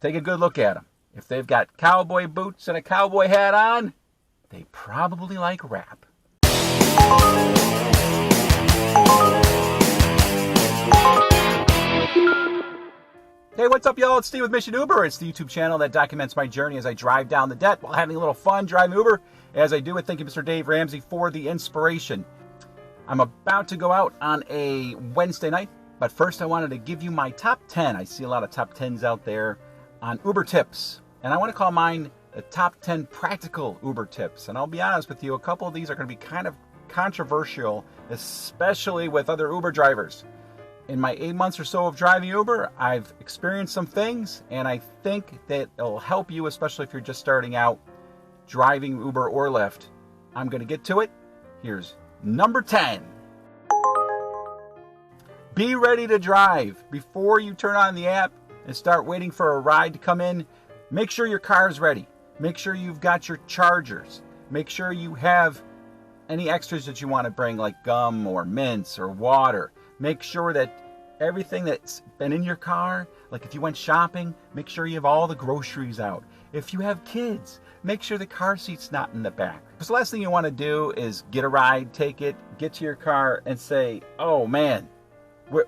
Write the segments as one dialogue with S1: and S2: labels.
S1: take a good look at them. If they've got cowboy boots and a cowboy hat on, they probably like rap. Hey, what's up, y'all? It's Steve with Mission Uber. It's the YouTube channel that documents my journey as I drive down the debt while having a little fun driving Uber, as I do it. Thank you, Mr. Dave Ramsey, for the inspiration. I'm about to go out on a Wednesday night, but first I wanted to give you my top 10. I see a lot of top 10s out there on Uber tips, and I want to call mine the top 10 practical Uber tips. And I'll be honest with you, a couple of these are going to be kind of controversial, especially with other Uber drivers. In my 8 months or so of driving Uber, I've experienced some things, and I think that it'll help you, especially if you're just starting out driving Uber or Lyft. I'm going to get to it. Here's number 10. Be ready to drive. Before you turn on the app and start waiting for a ride to come in, make sure your car's ready. Make sure you've got your chargers. Make sure you have any extras that you want to bring, like gum or mints or water. Make sure that everything that's been in your car, like if you went shopping, make sure you have all the groceries out. If you have kids, make sure the car seat's not in the back. Because the last thing you want to do is get a ride, take it, get to your car and say, oh man,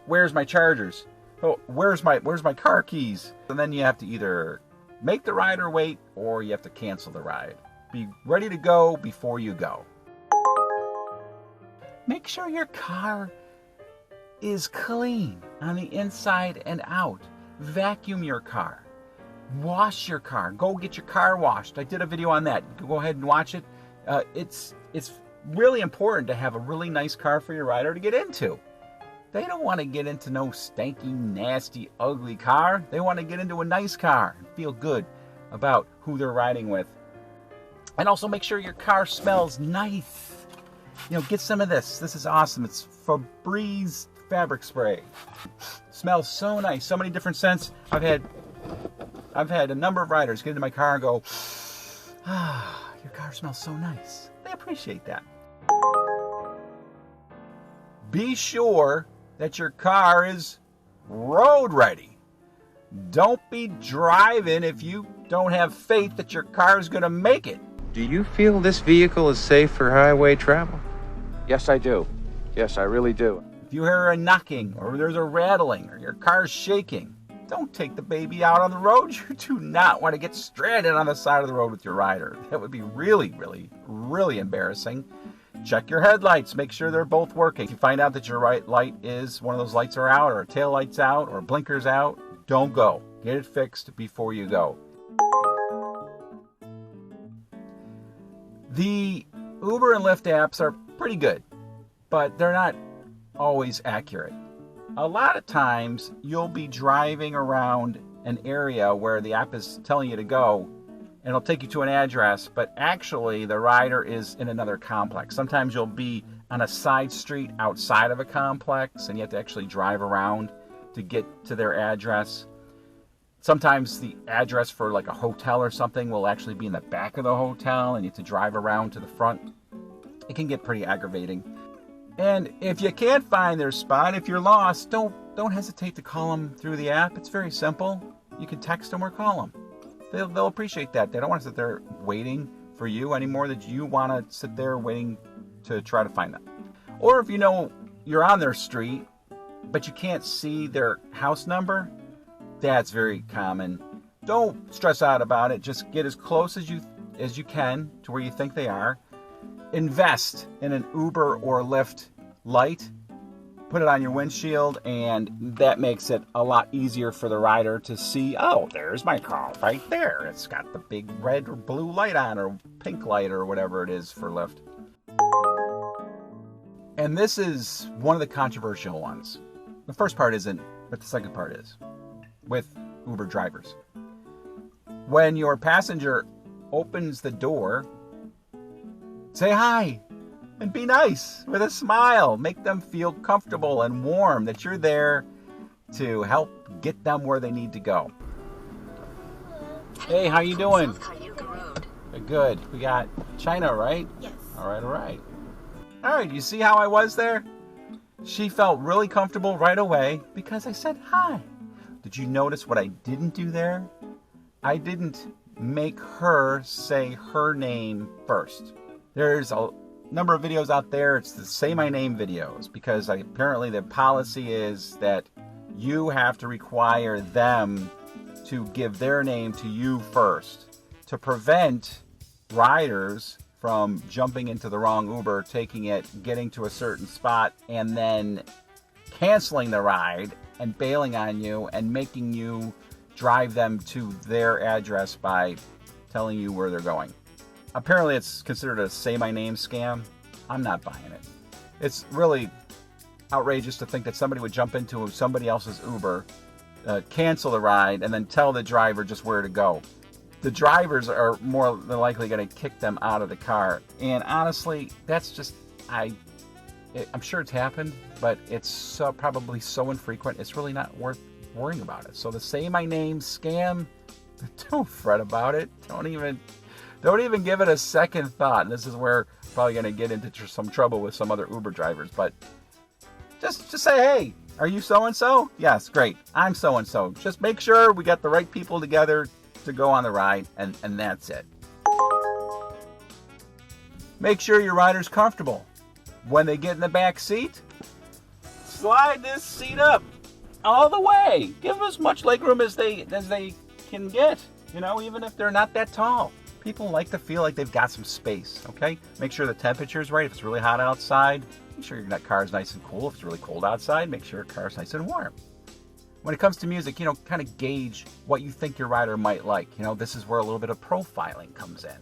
S1: where's my chargers? Oh, where's my car keys? And then you have to either make the ride or wait, or you have to cancel the ride. Be ready to go before you go. Make sure your car is clean on the inside and out. Vacuum your car. Wash your car. Go get your car washed. I did a video on that. Go ahead and watch it. It's really important to have a really nice car for your rider to get into. They don't want to get into no stanky, nasty, ugly car. They want to get into a nice car and feel good about who they're riding with. And also make sure your car smells nice. You know, get some of this. This is awesome. It's Febreze fabric spray. Smells so nice. So many different scents. I've had a number of riders get into my car and go, ah, your car smells so nice. They appreciate that. Be sure that your car is road ready. Don't be driving if you don't have faith that your car is going to make it.
S2: Do you feel this vehicle is safe for highway travel?
S3: Yes, I do. Yes, I really do.
S1: If you hear a knocking or there's a rattling or your car's shaking, don't take the baby out on the road. You do not want to get stranded on the side of the road with your rider. That would be really, really, really embarrassing. Check your headlights. Make sure they're both working. If you find out that your right light is, one of those lights are out, or a tail light's out, or blinker's out, don't go. Get it fixed before you go. The Uber and Lyft apps are pretty good, but they're not always accurate. A lot of times you'll be driving around an area where the app is telling you to go, and it'll take you to an address, but actually the rider is in another complex. Sometimes you'll be on a side street outside of a complex and you have to actually drive around to get to their address. Sometimes the address for like a hotel or something will actually be in the back of the hotel and you have to drive around to the front. It can get pretty aggravating. And if you can't find their spot, if you're lost, don't hesitate to call them through the app. It's very simple. You can text them or call them. They'll appreciate that. They don't want to sit there waiting for you anymore that you want to sit there waiting to try to find them. Or if you know you're on their street, but you can't see their house number, that's very common. Don't stress out about it. Just get as close as you can to where you think they are. Invest in an Uber or Lyft light. Put it on your windshield, and that makes it a lot easier for the rider to see, oh, there's my car right there. It's got the big red or blue light on, or pink light, or whatever it is for Lyft. And this is one of the controversial ones. The first part isn't, but the second part is, with Uber drivers. When your passenger opens the door, say hi and be nice with a smile. Make them feel comfortable and warm that you're there to help get them where they need to go. Hey, how you doing? Good. We got China, right?
S4: Yes.
S1: All right. All right, you see how I was there? She felt really comfortable right away because I said hi. Did you notice what I didn't do there? I didn't make her say her name first. There's a number of videos out there, it's the say my name videos, because apparently the policy is that you have to require them to give their name to you first to prevent riders from jumping into the wrong Uber, taking it, getting to a certain spot, and then canceling the ride and bailing on you and making you drive them to their address by telling you where they're going. Apparently it's considered a say my name scam. I'm not buying it. It's really outrageous to think that somebody would jump into somebody else's Uber, cancel the ride, and then tell the driver just where to go. The drivers are more than likely going to kick them out of the car. And honestly, that's just, I'm sure it's happened, but it's probably so infrequent, it's really not worth worrying about it. So the say my name scam, don't fret about it. Don't even give it a second thought. And this is where I'm probably going to get into some trouble with some other Uber drivers. But just say, hey, are you so-and-so? Yes, great. I'm so-and-so. Just make sure we got the right people together to go on the ride, and that's it. Make sure your rider's comfortable. When they get in the back seat, slide this seat up all the way. Give them as much legroom as they can get, even if they're not that tall. People like to feel like they've got some space, okay? Make sure the temperature's right. If it's really hot outside, make sure your car's nice and cool. If it's really cold outside, make sure your car's nice and warm. When it comes to music, kind of gauge what you think your rider might like. This is where a little bit of profiling comes in.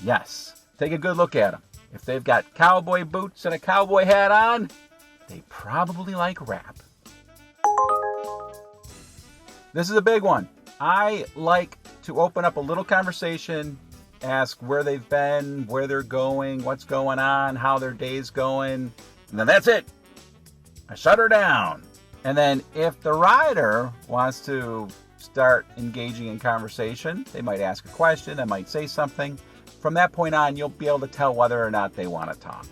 S1: Yes, take a good look at them. If they've got cowboy boots and a cowboy hat on, they probably like rap. This is a big one. I like to open up a little conversation, ask where they've been, where they're going, what's going on, how their day's going, and then that's it. I shut her down. And then if the rider wants to start engaging in conversation, they might ask a question, they might say something. From that point on, you'll be able to tell whether or not they want to talk.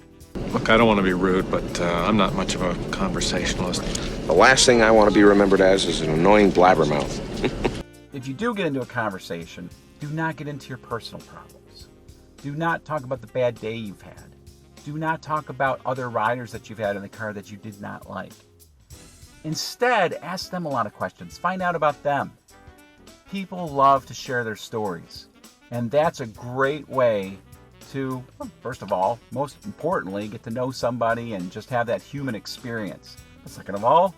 S4: Look, I don't want to be rude, but I'm not much of a conversationalist.
S5: The last thing I want to be remembered as is an annoying blabbermouth.
S1: If you do get into a conversation, do not get into your personal problems. Do not talk about the bad day you've had. Do not talk about other riders that you've had in the car that you did not like. Instead, ask them a lot of questions. Find out about them. People love to share their stories. And that's a great way to, first of all, most importantly, get to know somebody and just have that human experience. But second of all,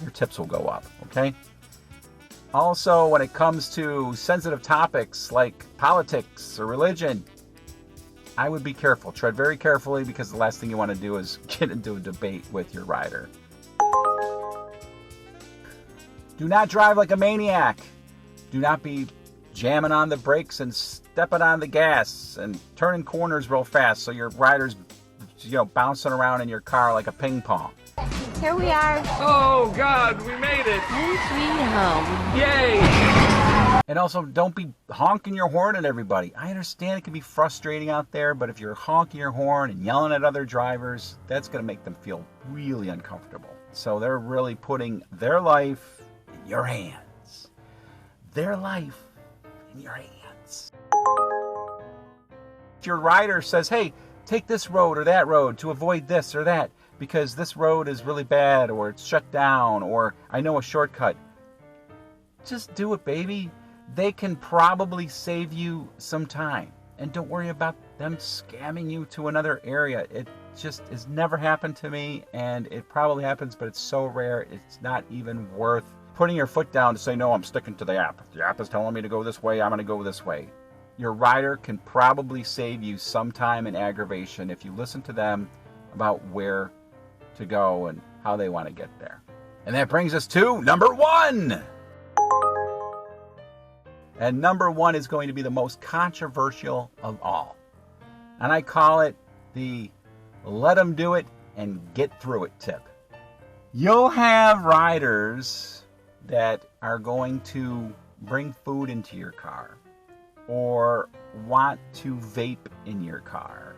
S1: your tips will go up, okay? Also, when it comes to sensitive topics like politics or religion, I would be careful. Tread very carefully, because the last thing you want to do is get into a debate with your rider. Do not drive like a maniac. Do not be jamming on the brakes and stepping on the gas and turning corners real fast so your rider's bouncing around in your car like a ping pong.
S6: Here we are.
S4: Oh, God, we made it!
S6: Home sweet home.
S4: Yay!
S1: And also, don't be honking your horn at everybody. I understand it can be frustrating out there, but if you're honking your horn and yelling at other drivers, that's going to make them feel really uncomfortable. So they're really putting their life in your hands. Their life in your hands. If your rider says, hey, take this road or that road to avoid this or that, because this road is really bad, or it's shut down, or I know a shortcut, just do it, baby. They can probably save you some time. And don't worry about them scamming you to another area. It just has never happened to me, and it probably happens, but it's so rare, it's not even worth putting your foot down to say, no, I'm sticking to the app. If the app is telling me to go this way, I'm going to go this way. Your rider can probably save you some time and aggravation if you listen to them about where to go and how they want to get there. And that brings us to number 1. And number 1 is going to be the most controversial of all. And I call it the let them do it and get through it tip. You'll have riders that are going to bring food into your car, or want to vape in your car,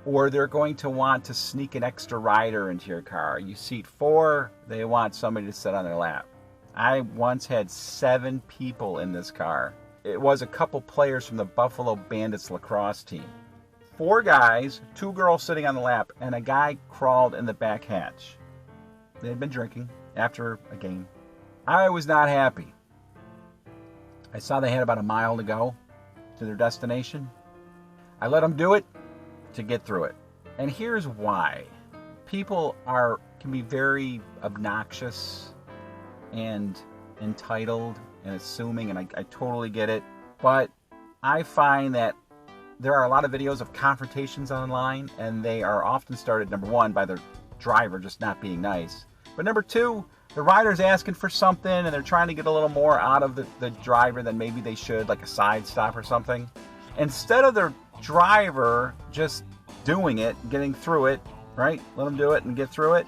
S1: or they're going to want to sneak an extra rider into your car. You seat 4, they want somebody to sit on their lap. I once had 7 people in this car. It was a couple players from the Buffalo Bandits lacrosse team. 4 guys, 2 girls sitting on the lap, and a guy crawled in the back hatch. They had been drinking after a game. I was not happy. I saw they had about a mile to go to their destination. I let them do it to get through it. And here's why. People can be very obnoxious and entitled and assuming, and I totally get it. But I find that there are a lot of videos of confrontations online, and they are often started, number one, by the driver just not being nice. But number 2, the rider's asking for something, and they're trying to get a little more out of the driver than maybe they should, like a side stop or something. Instead of the driver just doing it, getting through it, right? Let them do it and get through it.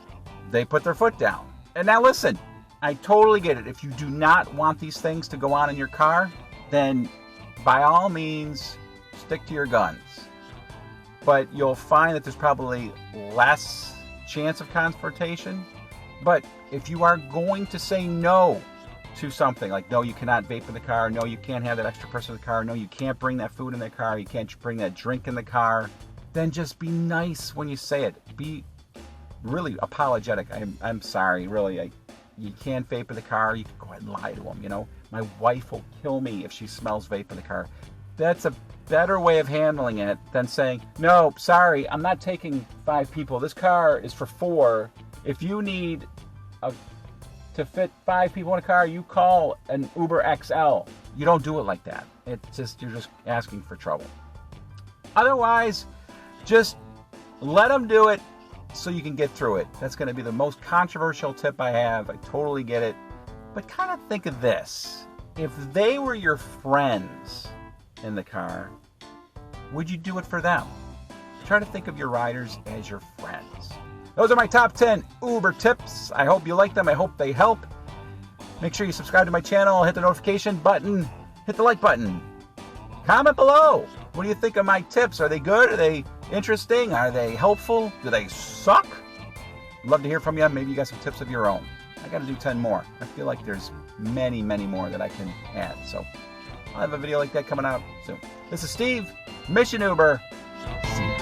S1: They put their foot down. And now listen, I totally get it. If you do not want these things to go on in your car, then by all means, stick to your guns. But you'll find that there's probably less chance of confrontation. But if you are going to say no to something, like no, you cannot vape in the car, no, you can't have that extra person in the car, no, you can't bring that food in the car, you can't bring that drink in the car, then just be nice when you say it. Be really apologetic. I'm sorry, really. You can't vape in the car. You can go ahead and lie to them, you know. My wife will kill me if she smells vape in the car. That's a better way of handling it than saying, no, sorry, I'm not taking 5 people. This car is for 4. If you need to fit 5 people in a car, you call an Uber XL. You don't do it like that. You're just asking for trouble. Otherwise, just let them do it so you can get through it. That's going to be the most controversial tip I have. I totally get it. But kind of think of this. If they were your friends in the car, would you do it for them? Try to think of your riders as your friends. Those are my top 10 Uber tips. I hope you like them. I hope they help. Make sure you subscribe to my channel, hit the notification button, hit the like button. Comment below. What do you think of my tips? Are they good? Are they interesting? Are they helpful? Do they suck? I'd love to hear from you. Maybe you got some tips of your own. I got to do 10 more. I feel like there's many, many more that I can add. So I'll have a video like that coming out soon. This is Steve, Mission Uber. See you.